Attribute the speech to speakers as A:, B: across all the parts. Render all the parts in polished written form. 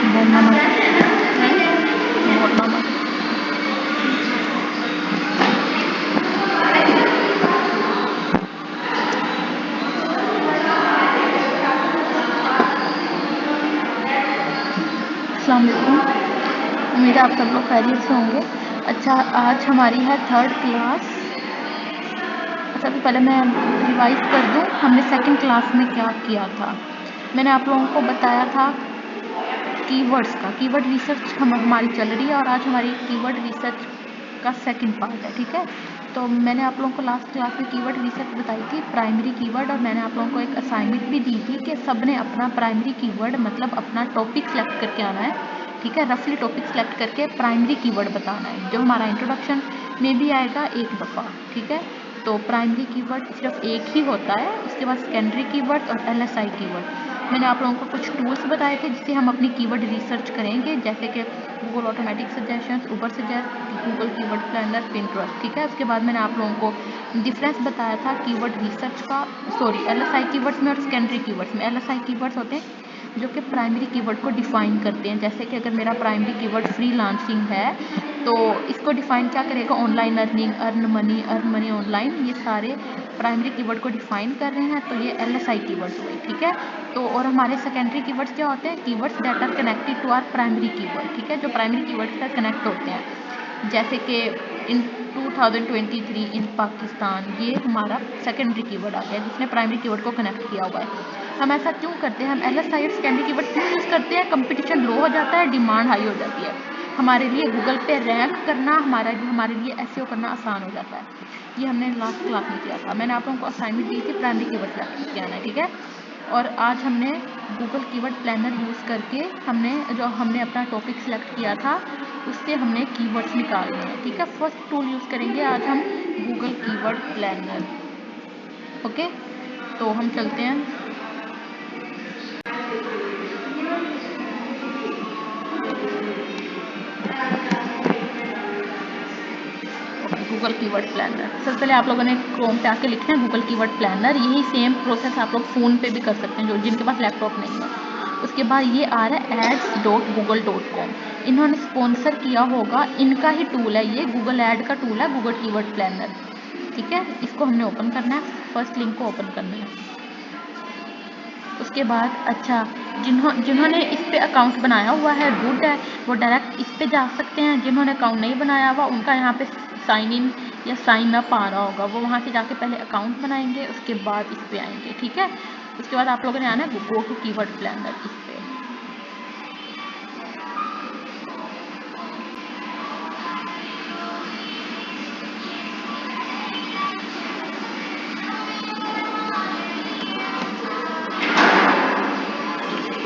A: बोलना मत, बोलना मत। अस्सलाम वालेकुम, उम्मीद है आप सब लोग खैरियत से होंगे। अच्छा, आज हमारी है 3rd क्लास। अच्छा, तो पहले मैं रिवाइज कर दूं, हमने 2nd क्लास में क्या किया था। मैंने आप लोगों को बताया था कीवर्ड्स का, कीवर्ड रिसर्च हमारी चल रही है और आज हमारी कीवर्ड रिसर्च का 2nd पार्ट है। ठीक है, तो मैंने आप लोगों को लास्ट क्लास में कीवर्ड रिसर्च बताई थी, प्राइमरी कीवर्ड, और मैंने आप लोगों को एक असाइनमेंट भी दी थी कि सब ने अपना प्राइमरी कीवर्ड मतलब अपना टॉपिक सेलेक्ट करके आना है। ठीक है, रफली टॉपिक सेलेक्ट करके प्राइमरी कीवर्ड बताना है, जो हमारा इंट्रोडक्शन में भी आएगा एक दफ़ा। ठीक है, तो प्राइमरी कीवर्ड सिर्फ एक ही होता है, उसके बाद सेकेंडरी कीवर्ड और LSI कीवर्ड। मैंने आप लोगों को कुछ टूल्स बताए थे जिससे हम अपनी कीवर्ड रिसर्च करेंगे, जैसे कि Google automatic suggestions, Ubersuggest, Google keyword planner, Pinterest. ठीक है, उसके बाद मैंने आप लोगों को डिफरेंस बताया था कीवर्ड रिसर्च का, सॉरी LSI कीवर्ड्स में और सेकेंडरी कीवर्ड्स में। LSI कीवर्ड्स होते हैं जो कि प्राइमरी कीवर्ड को डिफाइन करते हैं, जैसे कि अगर मेरा प्राइमरी कीवर्ड फ्रीलांसिंग है तो इसको डिफाइन क्या करेगा, online earning, earn money online, ये सारे प्राइमरी कीवर्ड को डिफाइन कर रहे हैं, तो ये LSI कीवर्ड्स हुए। ठीक है, तो और हमारे सेकेंडरी कीवर्ड्स क्या होते हैं, keywords that are connected to our primary keyword. ठीक है, जो प्राइमरी कीवर्ड से कनेक्ट होते हैं, जैसे कि इन 2023 इन पाकिस्तान, ये हमारा सेकेंडरी कीवर्ड आ गया जिसने प्राइमरी कीवर्ड को कनेक्ट किया हुआ है। हम ऐसा क्यों करते हैं, हम LSI और सेकेंडरी कीवर्ड क्यों यूज़ करते हैं, कंपटीशन लो हो जाता है, डिमांड हाई हो जाती है, हमारे लिए गूगल पे रैंक करना, हमारे लिए SEO करना आसान हो जाता है। ये हमने लास्ट क्लास में किया था। मैंने आप लोगों को असाइनमेंट दी थी प्राइमरी कीवर्ड सेलेक्ट करके आना है। ठीक है, और आज हमने गूगल कीवर्ड प्लानर यूज़ करके हमने अपना टॉपिक सिलेक्ट किया था उससे हमने कीवर्ड्स निकालने हैं। ठीक है, फर्स्ट टूल यूज़ करेंगे आज हम गूगल कीवर्ड प्लानर। ओके, तो हम चलते हैं। गूगल कीवर्ड प्लानर, सबसे पहले आप लोगों ने क्रोम पे आके लिखना है गूगल कीवर्ड प्लानर। यही सेम प्रोसेस आप लोग फ़ोन पे भी कर सकते हैं, जो जिनके पास लैपटॉप नहीं है। उसके बाद ये आ रहा है ads.google.com, इन्होंने स्पॉन्सर किया होगा, इनका ही टूल है ये, गूगल ऐड का टूल है गूगल कीवर्ड प्लानर। ठीक है, इसको हमने ओपन करना है, फर्स्ट लिंक को ओपन करना है। उसके बाद अच्छा, जिन्होंने इस पे अकाउंट बनाया हुआ है, गुड है, वो डायरेक्ट इस पे जा सकते हैं। जिन्होंने अकाउंट नहीं बनाया हुआ, उनका यहाँ पे साइन इन या साइन अप आ रहा होगा, वो वहाँ से जाके पहले अकाउंट बनाएंगे, उसके बाद इस पे आएंगे। ठीक है, उसके बाद आप लोगों ने आना है गो टू कीवर्ड प्लानर, इस पे।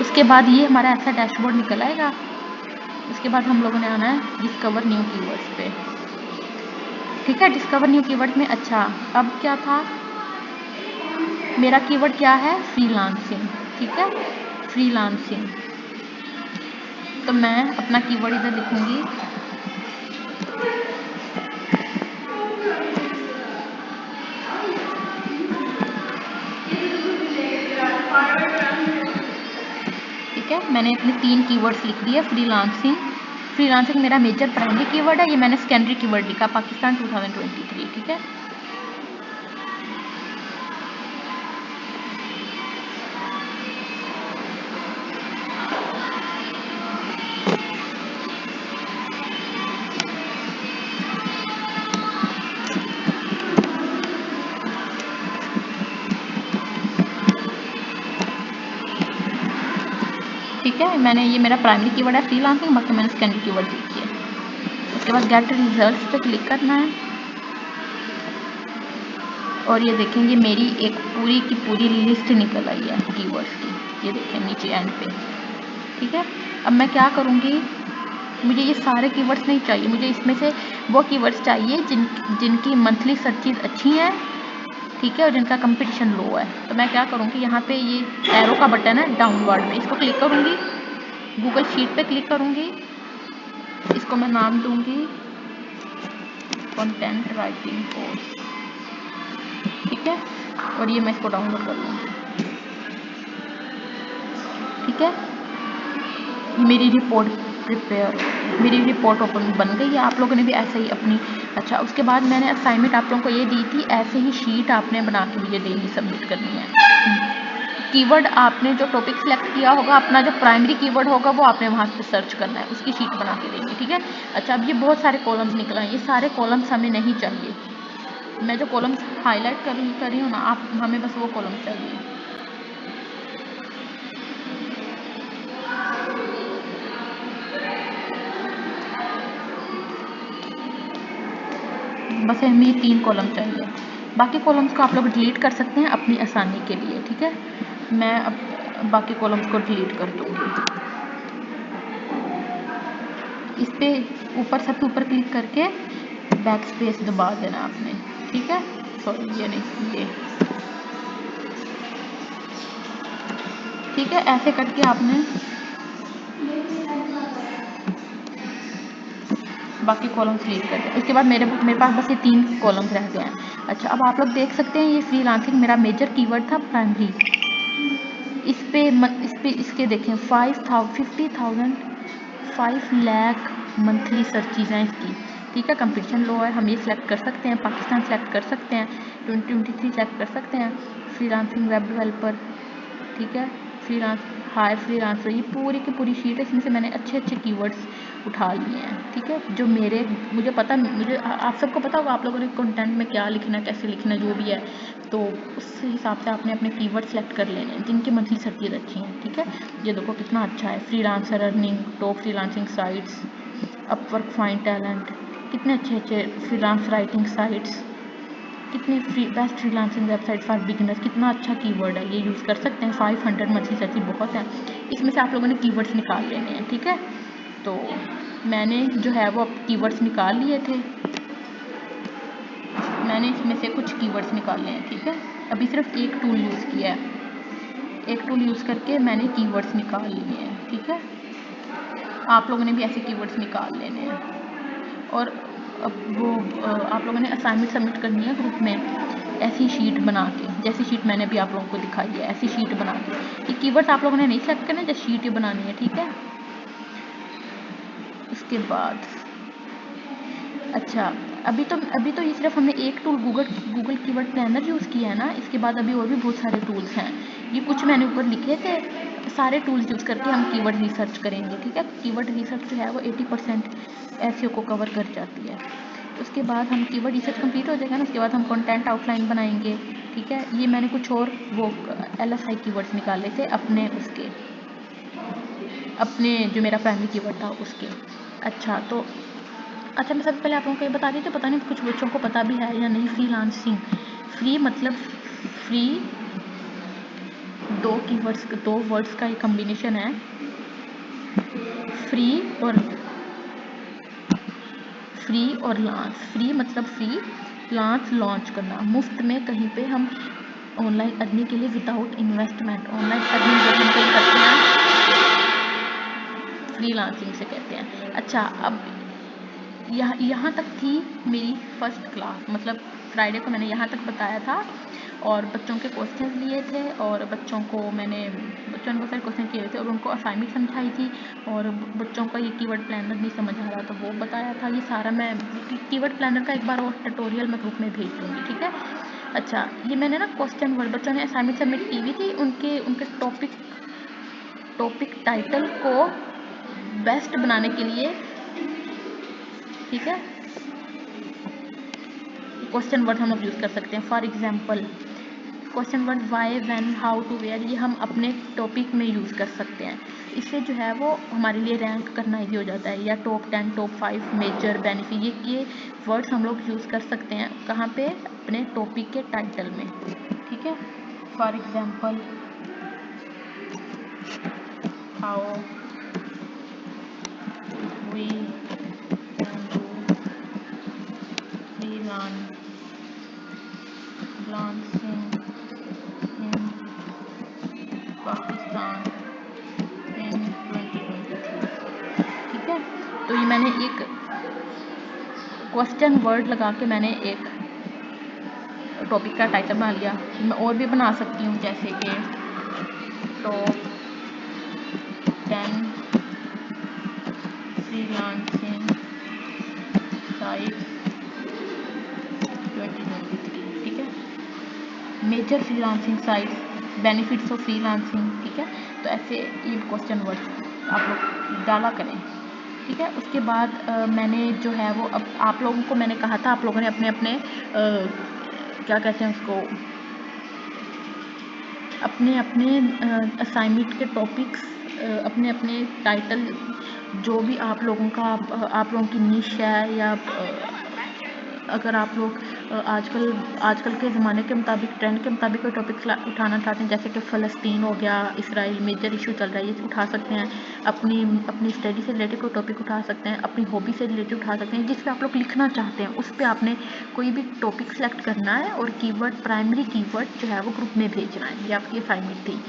A: उसके बाद ये हमारा ऐसा डैशबोर्ड निकल आएगा। उसके बाद हम लोगों ने आना है डिस्कवर न्यू कीवर्ड्स पे। ठीक है, डिस्कवर न्यू कीवर्ड में अच्छा, अब क्या था, मेरा कीवर्ड क्या है, फ्रीलांसिंग। ठीक है, फ्रीलांसिंग, तो मैं अपना कीवर्ड इधर लिखूंगी, ठीक है, मैंने अपने 3 कीवर्ड्स लिख दिए। फ्रीलांसिंग, फ्रीलांसिंग मेरा मेजर प्राइमरी कीवर्ड है, ये मैंने सेकेंडरी कीवर्ड लिखा पाकिस्तान 2023। ठीक है, ठीक है, मैंने ये मेरा प्राइमरी कीवर्ड है फ्रीलांसिंग, बाकी मैंने सेकेंडरी कीवर्ड लिखी है। उसके बाद गेट रिजल्ट्स पे क्लिक करना है, और ये देखेंगे मेरी एक पूरी की पूरी लिस्ट निकल आई है कीवर्ड्स की, ये देखें नीचे एंड पे। ठीक है, अब मैं क्या करूँगी, मुझे ये सारे कीवर्ड्स नहीं चाहिए, मुझे इसमें से वो कीवर्ड्स चाहिए जिनकी मंथली सर्चेज अच्छी हैं। ठीक है, और जिनका कंपटीशन लो है। तो मैं क्या करूँगी, यहाँ पे ये एरो का बटन है डाउनवर्ड में, इसको क्लिक करूँगी, गूगल शीट पे क्लिक करूँगी, इसको मैं नाम दूँगी कंटेंट राइटिंग कोर्स। ठीक है, और ये मैं इसको डाउनलोड कर लूँगी। ठीक है, मेरी रिपोर्ट प्रिपेयर, मेरी रिपोर्ट ओपन बन गई है। आप लोगों ने भी ऐसे ही अपनी, अच्छा उसके बाद मैंने असाइनमेंट आप लोगों को ये दी थी, ऐसे ही शीट आपने बना के मुझे डेली सबमिट करनी है। कीवर्ड आपने जो टॉपिक सेलेक्ट किया होगा, अपना जो प्राइमरी कीवर्ड होगा वो आपने वहाँ से सर्च करना है, उसकी शीट बना के देंगे, ठीक है। अच्छा अब ये बहुत सारे कॉलम्स निकल आए, ये सारे कॉलम्स हमें नहीं चाहिए। मैं जो कॉलम्स हाईलाइट कर रही हूँ ना, आप हमें बस वो कॉलम्स चाहिए। बस हमें ये 3 कॉलम चाहिए, बाकी कॉलम्स को आप लोग डिलीट कर सकते हैं अपनी आसानी के लिए, ठीक है। मैं अब बाकी कॉलम्स को डिलीट कर दूँगी। इस पे ऊपर, सबसे ऊपर क्लिक करके बैक स्पेस दबा देना आपने, ठीक है। सॉरी ये नहीं, ये ठीक है। ऐसे करके आपने बाकी कॉलम्स डिलीट कर दें। उसके बाद मेरे पास बस ये 3 कॉलम्स रह गए हैं। अच्छा अब आप लोग देख सकते हैं, ये फ्रीलांसिंग मेरा मेजर कीवर्ड था, प्राइमरी। इस पे इसके देखें 50,000 5 लाख मंथली सर्चिज हैं इसकी, ठीक है। कंपटीशन लो है, हम ये सिलेक्ट कर सकते हैं, पाकिस्तान सेलेक्ट कर सकते हैं, 2023 सेलेक्ट कर सकते हैं, फ्रीलांसिंग वेब डेवलपर, ठीक है। फ्रीलांस हायर फ्रीलांसर, ये पूरी की पूरी शीट है, इसमें से मैंने अच्छे अच्छे कीवर्ड्स उठा लिए हैं, ठीक है। जो मुझे पता, आप सबको पता होगा आप लोगों ने कंटेंट में क्या लिखना है, कैसे लिखना है, जो भी है, तो उस हिसाब से आपने अपने कीवर्ड सेलेक्ट कर लेने हैं जिनकी मंथली सर्चिज अच्छी हैं, ठीक है। ये देखो कितना अच्छा है, freelancer earning, top freelancing sites, Upwork, find talent, कितने अच्छे अच्छे फ्रीलांस राइटिंग साइट्स, कितने best freelancing website for beginners, कितना अच्छा कीवर्ड है, ये यूज़ कर सकते हैं। 500 मंथली सर्चिज बहुत है। इसमें से आप लोगों ने कीवर्ड्स निकाल लेने हैं, ठीक है। तो मैंने जो है वो कीवर्ड्स निकाल लिए थे, मैंने इसमें से कुछ कीवर्ड्स निकाले हैं, ठीक है। अभी सिर्फ एक टूल यूज़ किया है, एक टूल यूज़ करके मैंने कीवर्ड्स निकाल लिए हैं, ठीक है। आप लोगों ने भी ऐसे कीवर्ड्स निकाल लेने हैं। और अब वो आप लोगों ने असाइनमेंट सबमिट करनी है ग्रुप में, ऐसी शीट बना के, जैसी शीट मैंने भी आप लोगों को दिखाई है, ऐसी शीट बना के। ये कीवर्ड्स आप लोगों ने नहीं सेलेक्ट करना, जैसे शीट ही बनानी है, ठीक है। उसके बाद अच्छा अभी तो ये सिर्फ हमने एक tool Google keyword planner use किया है ना, इसके बाद अभी और भी बहुत सारे टूल्स हैं। ये कुछ मैंने ऊपर लिखे थे, सारे टूल्स यूज़ करके हम कीवर्ड रिसर्च करेंगे, ठीक है। कीवर्ड रिसर्च जो है वो 80% एसईओ को कवर कर जाती है। उसके बाद हम कीवर्ड रिसर्च कंप्लीट हो जाएगा ना, उसके बाद हम कंटेंट आउटलाइन बनाएंगे, ठीक है। ये मैंने कुछ और वो LSI कीवर्ड्स निकाले थे अपने उसके, अपने जो मेरा प्राइमरी कीवर्ड था उसके। अच्छा मैं सबसे पहले आप लोगों को ये बता देती हूँ, पता नहीं कुछ बच्चों को पता भी है या नहीं, फ्रीलांसिंग, फ्री मतलब फ्री, दो कीवर्ड्स, दो वर्ड्स का एक कॉम्बिनेशन है, फ्री और लॉन्च। फ्री मतलब फ्री, लॉन्च करना, मुफ्त में कहीं पे हम ऑनलाइन अर्निंग के लिए विदाउट इन्वेस्टमेंट, ऑनलाइन अर्निंग जब हम कहीं करते हैं फ्रीलांसिंग से कहते हैं। अच्छा अब यहाँ तक थी मेरी फर्स्ट क्लास, मतलब फ्राइडे को मैंने यहाँ तक बताया था, और बच्चों के क्वेश्चन लिए थे, और बच्चों ने बहुत सारे क्वेश्चन किए थे, और उनको असाइनमेंट समझाई थी, और बच्चों का ये कीवर्ड प्लानर नहीं समझ आ रहा तो वो बताया था। ये सारा मैं कीवर्ड प्लानर का एक बार और ट्यूटोरियल मैं ग्रुप में भेज दूँगी, ठीक है। अच्छा ये मैंने ना क्वेश्चन वर्ड, बच्चों ने असाइनमेंट सबमिट की हुई थी, उनके टॉपिक टाइटल को बेस्ट बनाने के लिए, ठीक है, क्वेश्चन वर्ड हम लोग यूज़ कर सकते हैं। For example question word why, when, how, to, where, ये हम अपने टॉपिक में यूज़ कर सकते हैं। इससे जो है वो हमारे लिए रैंक करना ईजी हो जाता है। या टॉप 10, टॉप 5, मेजर, बेनिफिट, ये वर्ड्स हम लोग यूज़ कर सकते हैं कहाँ पे, अपने टॉपिक के टाइटल में, ठीक है। For example how we can do freelancing in Pakistan in 2023, ठीक है। तो ये मैंने एक क्वेश्चन वर्ड लगा के मैंने एक टॉपिक का टाइटल बना लिया। मैं और भी बना सकती हूँ, जैसे कि टॉप 10 फ्रीलांसिंग साइट 2023, ठीक है। Major freelancing sites, benefits of freelancing, ठीक है। तो ऐसे ये क्वेश्चन वर्ड्स आप लोग डाला करें, ठीक है। उसके बाद मैंने जो है वो अब आप लोगों को मैंने कहा था आप लोगों ने अपने अपने क्या कहते हैं उसको, अपने अपने असाइनमेंट के टॉपिक्स, अपने अपने टाइटल, जो भी आप लोगों का आप लोगों की निश है, या अगर आप लोग आजकल के ज़माने के मुताबिक, ट्रेंड के मुताबिक कोई टॉपिक्स उठाना चाहते हैं, जैसे कि फ़लस्तीन हो गया, इसराइल मेजर इशू चल रहा है, ये उठा सकते हैं। अपनी स्टडी से रिलेटेड कोई टॉपिक उठा सकते हैं, अपनी हॉबी से रिलेटेड उठा सकते हैं, जिस पे आप लोग लिखना चाहते हैं उस पर आपने कोई भी टॉपिक सेलेक्ट करना है और कीवर्ड, प्राइमरी कीवर्ड जो है वो ग्रुप में भेजना है। ये आपकी असाइनमेंट थी।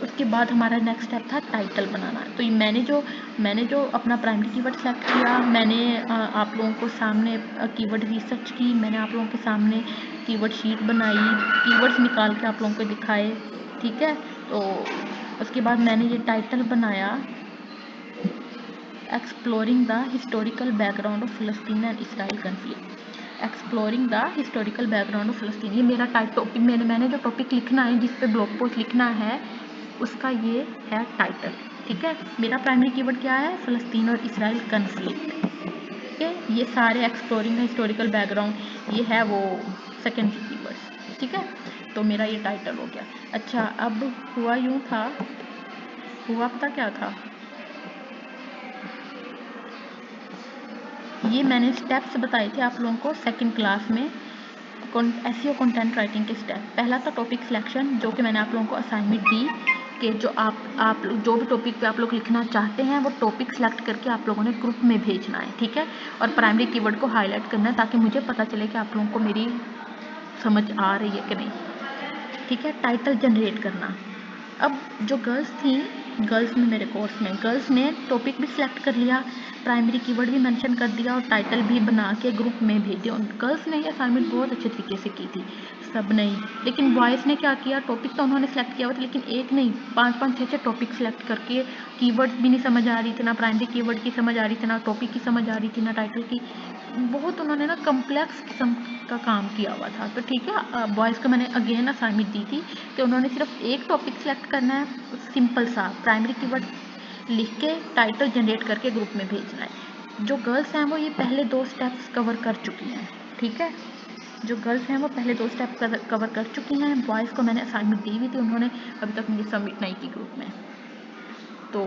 A: उसके बाद हमारा नेक्स्ट स्टेप था टाइटल बनाना। तो ये मैंने जो अपना प्राइमरी कीवर्ड सेलेक्ट किया, मैंने आप लोगों को सामने कीवर्ड रिसर्च की, मैंने आप लोगों के सामने कीवर्ड शीट बनाई, कीवर्ड्स निकाल के आप लोगों को दिखाए, ठीक है। तो उसके बाद मैंने ये टाइटल बनाया, exploring the historical background of फ़लस्तीन and Israel conflict. Exploring the historical background of फ़लस्तीन, ये मेरा टॉपिक, मैंने जो टॉपिक लिखना है, जिस पे ब्लॉग पोस्ट लिखना है, उसका ये है टाइटल, ठीक है। मेरा प्राइमरी कीवर्ड क्या है, फ़लस्तीन और इसराइल कन्फ्लिक्ट, ठीक है। ये सारे एक्सप्लोरिंग द हिस्टोरिकल बैकग्राउंड, ये है वो सेकेंडरी कीवर्ड्स, ठीक है। तो मेरा ये टाइटल हो गया। अच्छा, अब हुआ यूँ था, हुआ पता क्या था, ये मैंने स्टेप्स बताए थे आप लोगों को सेकंड क्लास में, एसईओ कंटेंट राइटिंग के स्टेप। पहला था टॉपिक सिलेक्शन, जो कि मैंने आप लोगों को असाइनमेंट दी कि जो आप जो भी टॉपिक पे आप लोग लिखना चाहते हैं वो टॉपिक सेलेक्ट करके आप लोगों ने ग्रुप में भेजना है, ठीक है। और प्राइमरी कीवर्ड को हाईलाइट करना है, ताकि मुझे पता चले कि आप लोगों को मेरी समझ आ रही है कि नहीं, ठीक है। टाइटल जनरेट करना, अब जो गर्ल्स थी, गर्ल्स में मेरे कोर्स में गर्ल्स ने टॉपिक भी सिलेक्ट कर लिया, प्राइमरी कीवर्ड भी मेंशन कर दिया और टाइटल भी बना के ग्रुप में भेज दिया। गर्ल्स ने ये असाइनमेंट बहुत अच्छे तरीके से की थी, सब नहीं। लेकिन बॉयज़ ने क्या किया, टॉपिक तो उन्होंने सेलेक्ट किया हुआ था, लेकिन एक नहीं 5-5 6-6 टॉपिक सेलेक्ट करके, कीवर्ड्स भी नहीं समझ आ रही थी, ना प्राइमरी कीवर्ड की समझ आ रही थी, ना टॉपिक की समझ आ रही थी, ना टाइटल की, बहुत उन्होंने ना कम्प्लेक्स किस्म का काम किया हुआ था। तो ठीक है, बॉयज़ को मैंने अगेन असाइनमेंट दी थी कि उन्होंने सिर्फ एक टॉपिक सेलेक्ट करना है, सिंपल सा प्राइमरी कीवर्ड लिख के टाइटल जनरेट करके ग्रुप में भेजना है। जो गर्ल्स हैं वो ये पहले 2 स्टेप्स कवर कर चुकी हैं, ठीक है। जो गर्ल्स हैं वो पहले 2 स्टेप कवर कर चुकी हैं। बॉयज़ को मैंने असाइनमेंट दी हुई थी, उन्होंने अभी तक मुझे सबमिट नहीं की ग्रुप में। तो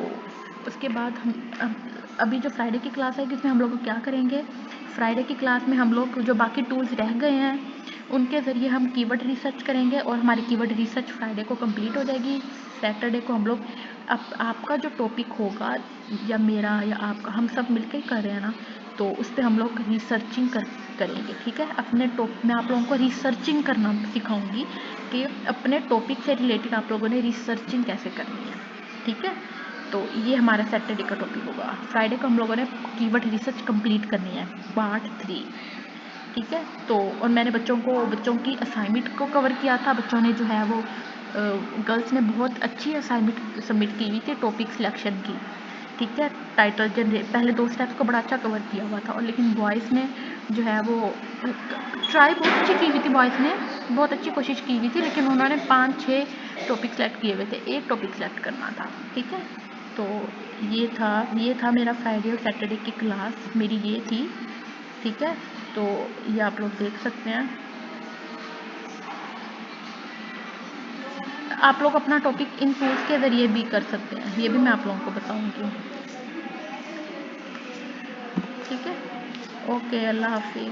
A: उसके बाद हम अभी जो फ्राइडे की क्लास है, जिसमें हम लोग क्या करेंगे, फ्राइडे की क्लास में हम लोग जो बाकी टूल्स रह गए हैं उनके ज़रिए हम कीवर्ड रिसर्च करेंगे, और हमारी कीवर्ड रिसर्च फ्राइडे को कंप्लीट हो जाएगी। सैटरडे को हम लोग आपका जो टॉपिक होगा, या मेरा या आपका, हम सब मिलकर कर रहे हैं ना, तो उस पर हम लोग रिसर्चिंग करेंगे, ठीक है। अपने मैं आप लोगों को रिसर्चिंग करना सिखाऊंगी कि अपने टॉपिक से रिलेटेड आप लोगों ने रिसर्चिंग कैसे करनी है, ठीक है। तो ये हमारा सैटरडे का टॉपिक होगा। फ्राइडे को हम लोगों ने कीवर्ड रिसर्च कंप्लीट करनी है, पार्ट 3, ठीक है। तो और मैंने बच्चों की असाइनमेंट को कवर किया था। बच्चों ने जो है वो गर्ल्स ने बहुत अच्छी असाइनमेंट सबमिट की हुई थी टॉपिक सिलेक्शन की, ठीक है। टाइटल जनरेट, पहले 2 स्टेप्स को बड़ा अच्छा कवर किया हुआ था, और लेकिन बॉयज़ ने जो है वो ट्राई बहुत अच्छी की हुई थी, बॉयज़ ने बहुत अच्छी कोशिश की हुई थी, लेकिन उन्होंने 5-6 टॉपिक सेलेक्ट किए हुए थे, एक टॉपिक सेलेक्ट करना था, ठीक है। तो ये था मेरा फ्राइडे और सैटरडे की क्लास, मेरी ये थी, ठीक है। तो ये आप लोग देख सकते हैं। आप लोग अपना टॉपिक इन टूल्स के ज़रिए भी कर सकते हैं, ये भी मैं आप लोगों को बताऊंगी, ठीक है। ओके, अल्लाह हाफिज़।